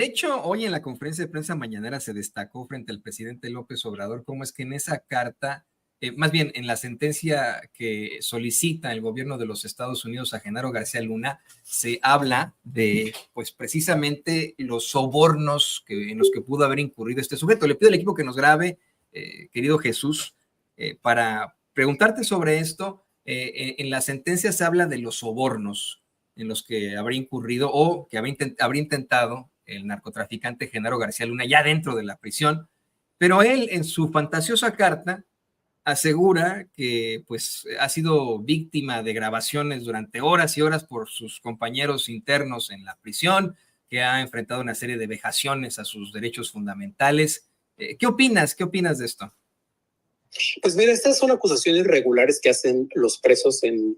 De hecho, hoy en la conferencia de prensa mañanera se destacó frente al presidente López Obrador cómo es que en esa carta, más bien en la sentencia que solicita el gobierno de los Estados Unidos a Genaro García Luna, se habla de, pues precisamente los sobornos en los que pudo haber incurrido este sujeto. Le pido al equipo que nos grabe, querido Jesús, para preguntarte sobre esto. En la sentencia se habla de los sobornos en los que habría incurrido o que habría intentado el narcotraficante Genaro García Luna ya dentro de la prisión, pero él en su fantasiosa carta asegura que pues ha sido víctima de grabaciones durante horas y horas por sus compañeros internos en la prisión, que ha enfrentado una serie de vejaciones a sus derechos fundamentales. ¿Qué opinas? ¿Qué opinas de esto? Pues mira, estas son acusaciones regulares que hacen los presos en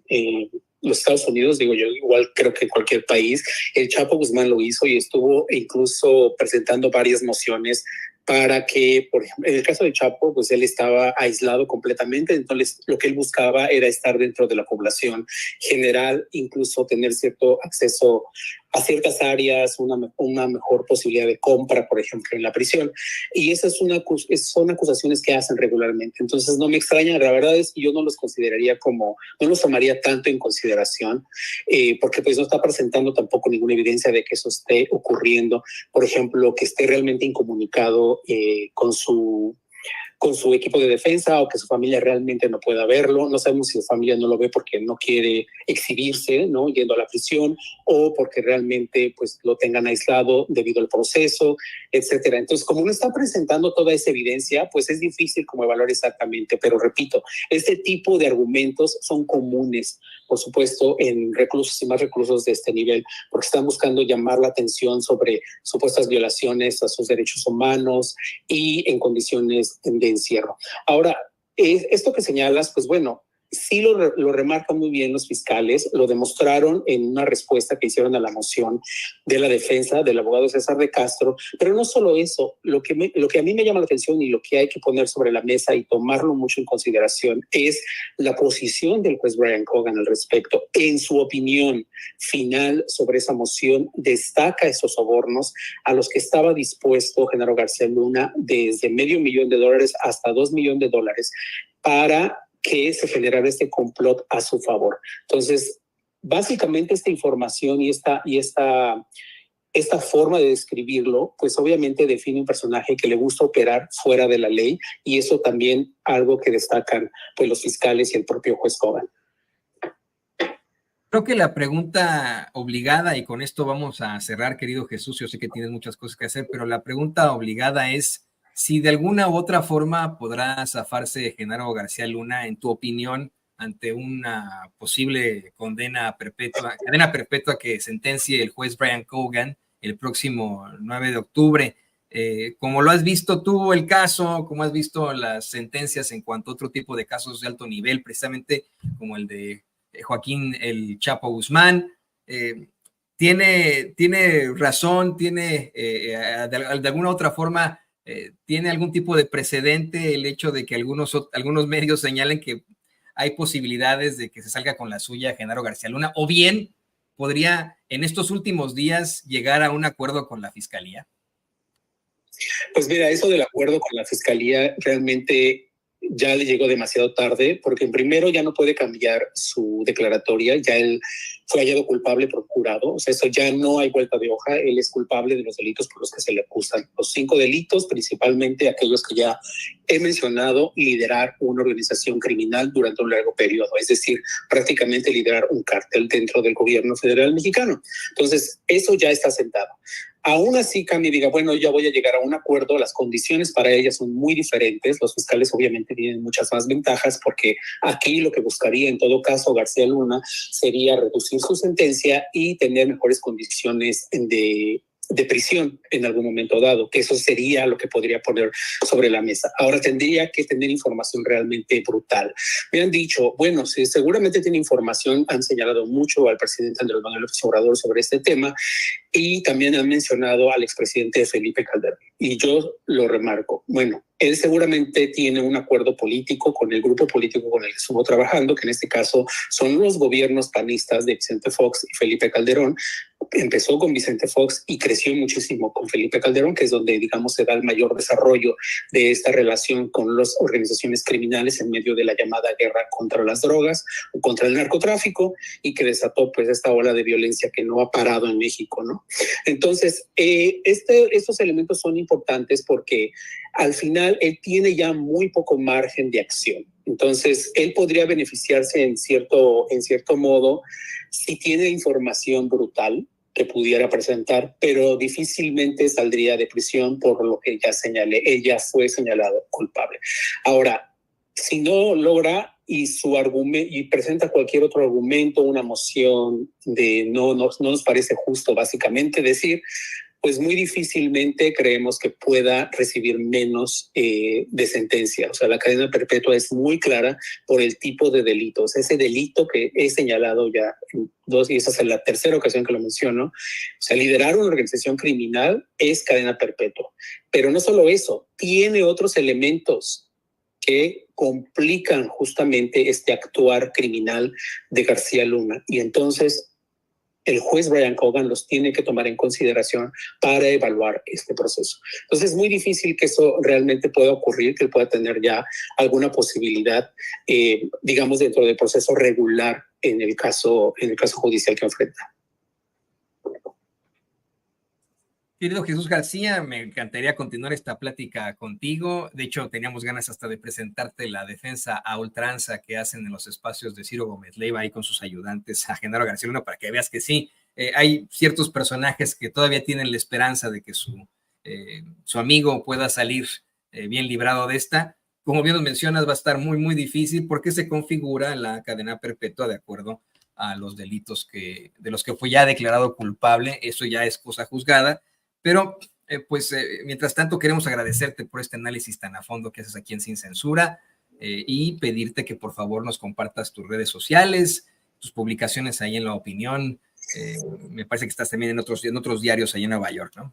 los Estados Unidos, digo yo, igual creo que en cualquier país. El Chapo Guzmán lo hizo y estuvo incluso presentando varias mociones para que, por ejemplo, en el caso de Chapo, pues él estaba aislado completamente, entonces lo que él buscaba era estar dentro de la población general, incluso tener cierto acceso a ciertas áreas, una mejor posibilidad de compra, por ejemplo, en la prisión. Y esas son acusaciones que hacen regularmente. Entonces no me extraña, la verdad es que yo no los consideraría no los tomaría tanto en consideración, porque pues no está presentando tampoco ninguna evidencia de que eso esté ocurriendo. Por ejemplo, que esté realmente incomunicado con su equipo de defensa o que su familia realmente no pueda verlo. No sabemos si su familia no lo ve porque no quiere exhibirse, ¿no? Yendo a la prisión, o porque realmente pues lo tengan aislado debido al proceso, etcétera. Entonces, como no está presentando toda esa evidencia, pues es difícil como evaluar exactamente. Pero repito, este tipo de argumentos son comunes, por supuesto, en reclusos y más reclusos de este nivel, porque están buscando llamar la atención sobre supuestas violaciones a sus derechos humanos y en condiciones de encierro. Ahora, esto que señalas, pues bueno, sí lo remarcan muy bien los fiscales, lo demostraron en una respuesta que hicieron a la moción de la defensa del abogado César de Castro, pero no solo eso, lo que a mí me llama la atención y lo que hay que poner sobre la mesa y tomarlo mucho en consideración es la posición del juez Brian Cogan al respecto. En su opinión final sobre esa moción, destaca esos sobornos a los que estaba dispuesto Genaro García Luna desde $500,000 hasta $2 millones para que se generara este complot a su favor. Entonces, básicamente esta información y esta forma de describirlo, pues obviamente define un personaje que le gusta operar fuera de la ley, y eso también algo que destacan pues los fiscales y el propio juez Cogan. Creo que la pregunta obligada, y con esto vamos a cerrar, querido Jesús, yo sé que tienes muchas cosas que hacer, pero la pregunta obligada es si de alguna u otra forma podrá zafarse Genaro García Luna, en tu opinión, ante una posible cadena perpetua que sentencie el juez Brian Cogan el próximo 9 de octubre. Como lo has visto tú el caso, como has visto las sentencias en cuanto a otro tipo de casos de alto nivel, precisamente como el de Joaquín el Chapo Guzmán, tiene razón, de alguna otra forma, tiene algún tipo de precedente el hecho de que algunos medios señalen que hay posibilidades de que se salga con la suya Genaro García Luna, o bien podría en estos últimos días llegar a un acuerdo con la fiscalía. Pues mira, eso del acuerdo con la fiscalía realmente ya le llegó demasiado tarde, porque primero ya no puede cambiar su declaratoria, ya él fue hallado culpable por jurado, o sea, eso ya no hay vuelta de hoja, él es culpable de los delitos por los que se le acusan, los 5 delitos, principalmente aquellos que ya he mencionado: liderar una organización criminal durante un largo periodo, es decir, prácticamente liderar un cártel dentro del gobierno federal mexicano. Entonces, eso ya está sentado. Aún así, Cami diga, bueno, ya voy a llegar a un acuerdo, las condiciones para ella son muy diferentes. Los fiscales obviamente tienen muchas más ventajas, porque aquí lo que buscaría en todo caso García Luna sería reducir su sentencia y tener mejores condiciones de prisión en algún momento dado, que eso sería lo que podría poner sobre la mesa. Ahora tendría que tener información realmente brutal. Me han dicho, bueno, sí, seguramente tiene información, han señalado mucho al presidente Andrés Manuel López Obrador sobre este tema, y también han mencionado al expresidente Felipe Calderón. Y yo lo remarco. Bueno, él seguramente tiene un acuerdo político con el grupo político con el que estuvo trabajando, que en este caso son los gobiernos panistas de Vicente Fox y Felipe Calderón, empezó con Vicente Fox y creció muchísimo con Felipe Calderón, que es donde, digamos, se da el mayor desarrollo de esta relación con las organizaciones criminales en medio de la llamada guerra contra las drogas o contra el narcotráfico, y que desató pues esta ola de violencia que no ha parado en México, ¿no? Entonces, estos elementos son importantes porque al final él tiene ya muy poco margen de acción. Entonces, él podría beneficiarse en cierto modo si tiene información brutal que pudiera presentar, pero difícilmente saldría de prisión por lo que ya señalé. Ella fue señalado culpable. Ahora, si no logra y su argumento y presenta cualquier otro argumento, una moción de no nos parece justo, básicamente decir, pues muy difícilmente creemos que pueda recibir menos de sentencia. O sea, la cadena perpetua es muy clara por el tipo de delitos. Ese delito que he señalado ya en dos, y esa es la tercera ocasión que lo menciono, o sea, liderar una organización criminal es cadena perpetua. Pero no solo eso, tiene otros elementos que complican justamente este actuar criminal de García Luna. Y entonces el juez Brian Cogan los tiene que tomar en consideración para evaluar este proceso. Entonces es muy difícil que eso realmente pueda ocurrir, que él pueda tener ya alguna posibilidad, digamos, dentro del proceso regular en el caso judicial que enfrenta. Querido Jesús García, me encantaría continuar esta plática contigo. De hecho, teníamos ganas hasta de presentarte la defensa a ultranza que hacen en los espacios de Ciro Gómez Leiva ahí con sus ayudantes a Genaro García Luna, para que veas que sí, hay ciertos personajes que todavía tienen la esperanza de que su amigo pueda salir bien librado de esta. Como bien nos mencionas, va a estar muy, muy difícil porque se configura la cadena perpetua de acuerdo a los delitos de los que fue ya declarado culpable. Eso ya es cosa juzgada. Pero, mientras tanto, queremos agradecerte por este análisis tan a fondo que haces aquí en Sin Censura y pedirte que por favor nos compartas tus redes sociales, tus publicaciones ahí en La Opinión. Me parece que estás también en otros diarios ahí en Nueva York, ¿no?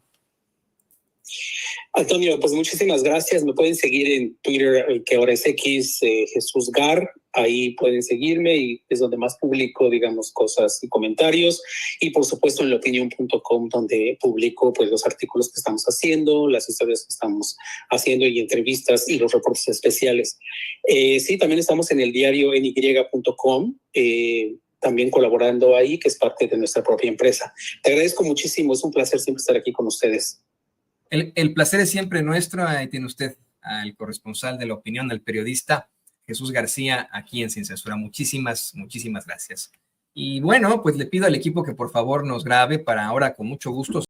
Antonio, pues muchísimas gracias. Me pueden seguir en Twitter, que ahora es X, Jesús Gar. Ahí pueden seguirme y es donde más publico, digamos, cosas y comentarios. Y por supuesto en laopinion.com, donde publico pues los artículos que estamos haciendo, las historias que estamos haciendo y entrevistas y los reportes especiales. Sí, también estamos en el diario ny.com, también colaborando ahí, que es parte de nuestra propia empresa. Te agradezco muchísimo. Es un placer siempre estar aquí con ustedes. El placer es siempre nuestro. Ahí tiene usted al corresponsal de La Opinión, el periodista Jesús García, aquí en Sin Censura. Muchísimas, muchísimas gracias. Y bueno, pues le pido al equipo que por favor nos grabe para ahora, con mucho gusto,